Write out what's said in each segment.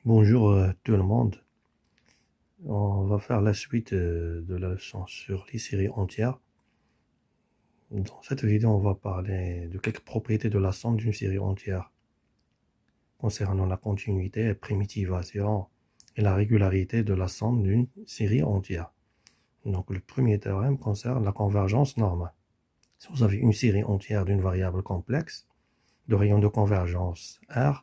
Bonjour tout le monde. On va faire la suite de la leçon sur les séries entières. Dans cette vidéo, on va parler de quelques propriétés de la somme d'une série entière concernant la continuité, la primitivation et la régularité de la somme d'une série entière. Donc le premier théorème concerne la convergence normale. Si vous avez une série entière d'une variable complexe de rayon de convergence R,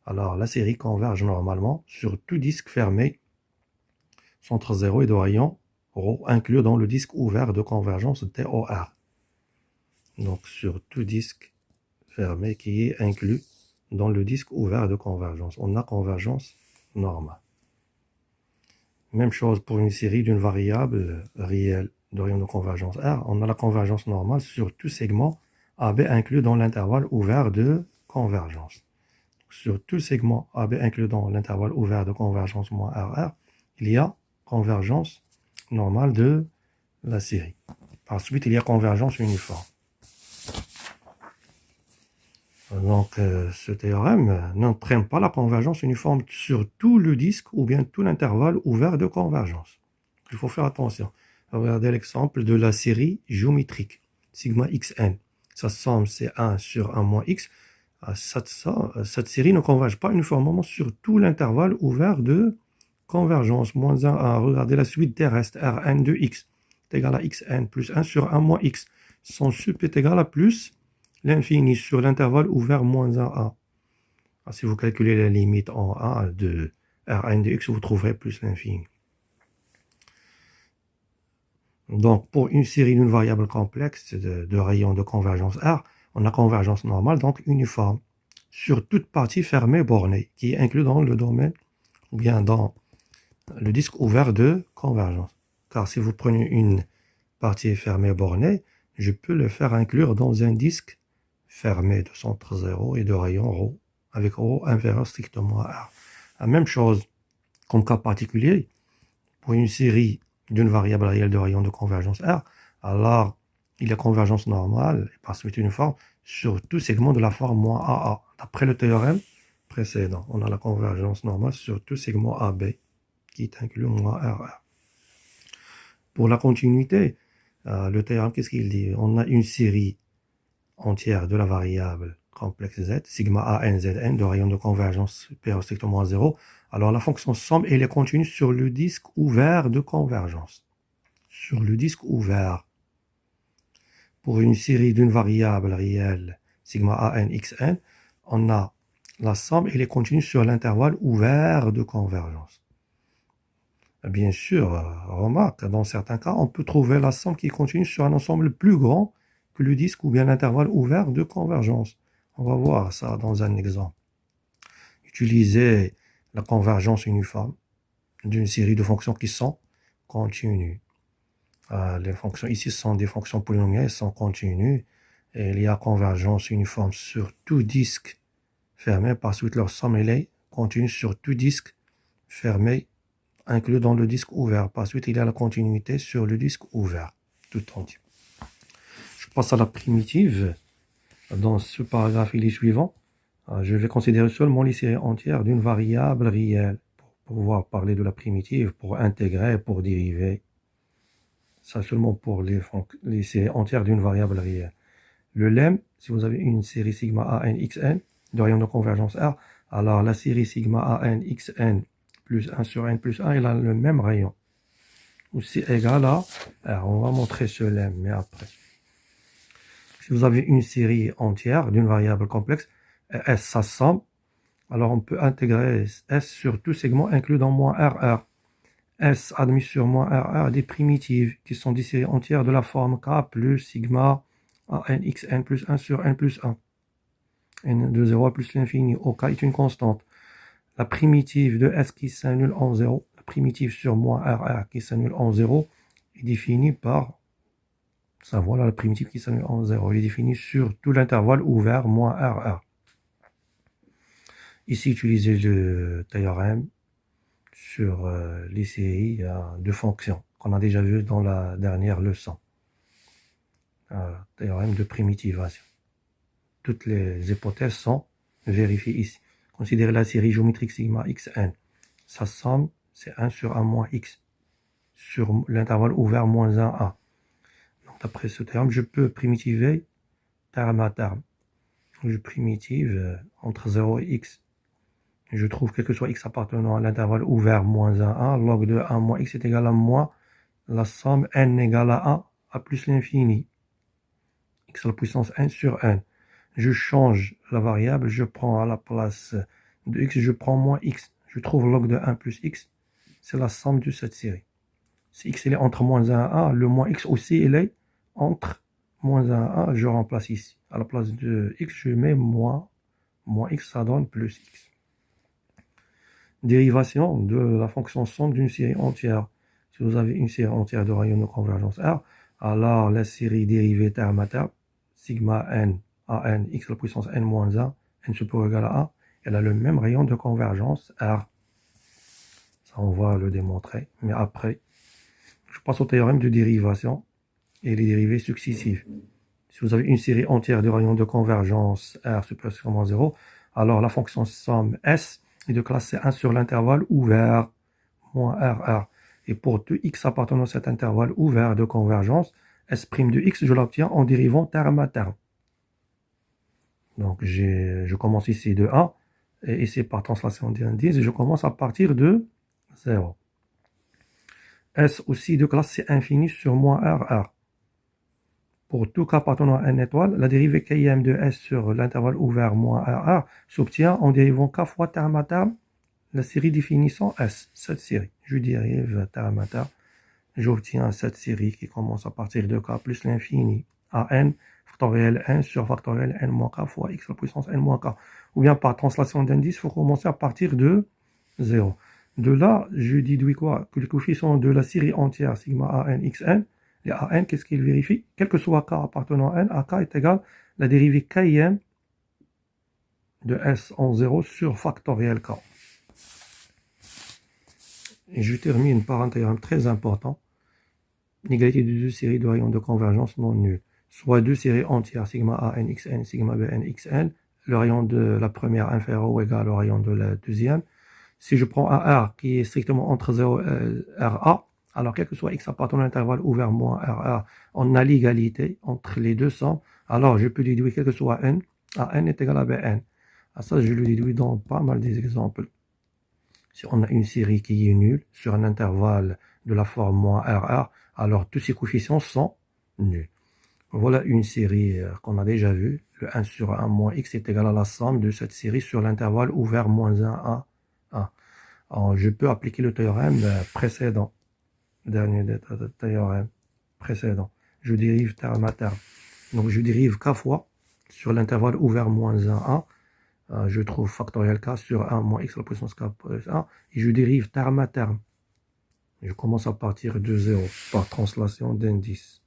alors la série converge normalement sur tout disque fermé centre 0 et de rayon ρ inclus dans le disque ouvert de convergence TOR. Donc sur tout disque fermé qui est inclus dans le disque ouvert de convergence, on a convergence normale. Même chose pour une série d'une variable réelle de rayon de convergence R, on a la convergence normale sur tout segment AB inclus dans l'intervalle ouvert de convergence. Sur tout segment AB inclus dans l'intervalle ouvert de convergence moins RR, il y a convergence normale de la série. Par suite, il y a convergence uniforme. Donc, ce théorème n'entraîne pas la convergence uniforme sur tout le disque ou bien tout l'intervalle ouvert de convergence. Il faut faire attention. Regardez l'exemple de la série géométrique, sigma xn. Sa somme, c'est 1 sur 1 moins x. Cette série ne converge pas uniformément sur tout l'intervalle ouvert de convergence. Moins 1 à regardez la suite des restes. Rn de x est égal à xn plus 1 sur 1 moins x. Son sup est égal à plus l'infini sur l'intervalle ouvert moins 1 a. Si vous calculez la limite en a de Rn de x, vous trouverez plus l'infini. Donc, pour une série d'une variable complexe de rayons de convergence R, on a convergence normale, donc uniforme, sur toute partie fermée bornée, qui est inclue dans le domaine, ou bien dans le disque ouvert de convergence. Car si vous prenez une partie fermée bornée, je peux le faire inclure dans un disque fermé de centre 0 et de rayon ρ, avec ρ inférieur strictement à R. La même chose, comme cas particulier, pour une série d'une variable réelle de rayon de convergence R, alors il y a convergence normale, et par suite uniforme, sur tout segment de la forme moins AA. D'après le théorème précédent, on a la convergence normale sur tout segment AB, qui est inclus moins RR. Pour la continuité, le théorème, qu'est-ce qu'il dit? On a une série entière de la variable complexe z, sigma a zn, de rayon de convergence supérieur strictement à 0. Alors la fonction somme, elle est continue sur le disque ouvert de convergence. Sur le disque ouvert. Pour une série d'une variable réelle, sigma a xn, on a la somme, elle est continue sur l'intervalle ouvert de convergence. Bien sûr, remarque, dans certains cas, on peut trouver la somme qui est continue sur un ensemble plus grand que le disque ou bien l'intervalle ouvert de convergence. On va voir ça dans un exemple. Utiliser la convergence uniforme d'une série de fonctions qui sont continues. Les fonctions ici sont des fonctions polynomiales, sont continues. Et il y a convergence uniforme sur tout disque fermé. Par suite, leur somme elle est continue sur tout disque fermé inclus dans le disque ouvert. Par suite, il y a la continuité sur le disque ouvert, tout entier. Je passe à la primitive. Dans ce paragraphe et les suivants, je vais considérer seulement les séries entières d'une variable réelle pour pouvoir parler de la primitive, pour intégrer, pour dériver. Ça seulement pour les séries entières d'une variable réelle. Le lemme, si vous avez une série sigma an xn de rayon de convergence R, alors la série sigma an xn plus 1 sur n plus 1, elle a le même rayon. Aussi égal à R. On va montrer ce lemme, mais après. Si vous avez une série entière d'une variable complexe, S, sa somme, alors on peut intégrer S sur tout segment inclus dans moins RR. S admis sur moins RR des primitives, qui sont des séries entières de la forme K plus sigma ANXN plus 1 sur N plus 1. N de 0 à plus l'infini, où K est une constante. La primitive de S qui s'annule en 0, la primitive sur moins RR qui s'annule en 0, est définie par... Ça, voilà la primitive qui s'annule en 0. Elle est définie sur tout l'intervalle ouvert moins RR. Ici, utilisez le théorème sur les séries de fonctions qu'on a déjà vu dans la dernière leçon. Théorème de primitivation. Toutes les hypothèses sont vérifiées ici. Considérez la série géométrique sigma xn sa somme, c'est 1 sur 1 moins x sur l'intervalle ouvert moins 1a. Donc, d'après ce terme, je peux primitiver terme à terme. Je primitive entre 0 et x. Je trouve quel que soit x appartenant à l'intervalle ouvert moins 1a, log de 1 moins x est égal à moins la somme n égale à 1 à plus l'infini. X à la puissance n sur n. Je change la variable, je prends à la place de x, je prends moins x. Je trouve log de 1 plus x, c'est la somme de cette série. Si x il est entre moins 1 et 1, le moins x aussi il est entre moins 1 et 1, je remplace ici. À la place de x, je mets moins x, ça donne plus x. Dérivation de la fonction somme d'une série entière. Si vous avez une série entière de rayons de convergence R, alors la série dérivée terme à terme, sigma n à n, x à la puissance n moins 1, n supérieur ou égal à 1, elle a le même rayon de convergence R. Ça, on va le démontrer. Mais après, je passe au théorème de dérivation et les dérivées successives. Si vous avez une série entière de rayons de convergence R supérieur à 0, alors la fonction somme S est de classe C1 sur l'intervalle ouvert moins RR. Et pour tout x appartenant à cet intervalle ouvert de convergence, S' de x, je l'obtiens en dérivant terme à terme. Donc je commence ici de 1, et ici par translation d'indice, et je commence à partir de 0. S aussi de classe C infini sur moins RR. Pour tout cas appartenant à n étoile, la dérivée km de S sur l'intervalle ouvert moins RR s'obtient en dérivant k fois terme à terme la série définissant S, cette série. Je dérive terme à terme, j'obtiens cette série qui commence à partir de k plus l'infini à n factoriel n sur factoriel n moins k fois x à la puissance n moins k. Ou bien par translation d'indice, il faut commencer à partir de 0. De là, je déduis quoi? Que le coefficient de la série entière sigma a n xn, les a n, qu'est-ce qu'il vérifie? Quel que soit k appartenant à n, ak est égal à la dérivée km de s en 0 sur factoriel k. Et je termine par un théorème très important. L'égalité de deux séries de rayons de convergence non nulles. Soit deux séries entières, sigma a n xn, sigma b n xn, le rayon de la première inférieur ou égal au rayon de la deuxième. Si je prends un R qui est strictement entre 0 et RA, alors quel que soit x appartenant à l'intervalle ouvert moins RA, on a l'égalité entre les deux sommes, alors je peux déduire quel que soit n, à n est égal à Bn. À ça, je le déduis dans pas mal des exemples. Si on a une série qui est nulle sur un intervalle de la forme moins RR, alors tous ces coefficients sont nuls. Voilà une série qu'on a déjà vue. Le 1 sur 1 moins x est égal à la somme de cette série sur l'intervalle ouvert moins 1 à 1. Alors, je peux appliquer le théorème précédent. Dernier théorème précédent. Je dérive terme à terme. Donc je dérive k fois sur l'intervalle ouvert moins 1 à 1. Je trouve factoriel k sur 1 moins x à la puissance k plus 1. Et je dérive terme à terme. Je commence à partir de 0 par translation d'indice.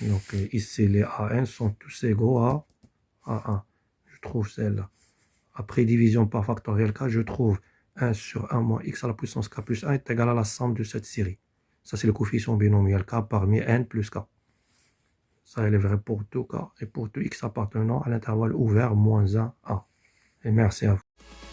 Donc ici les AN sont tous égaux à 1. Je trouve celle-là. Après division par factoriel k, je trouve 1 sur 1 moins x à la puissance k plus 1 est égal à la somme de cette série. Ça c'est le coefficient binomial k parmi n plus k. Ça il est vrai pour tout k et pour tout x appartenant à l'intervalle ouvert moins 1 à. Et merci à vous.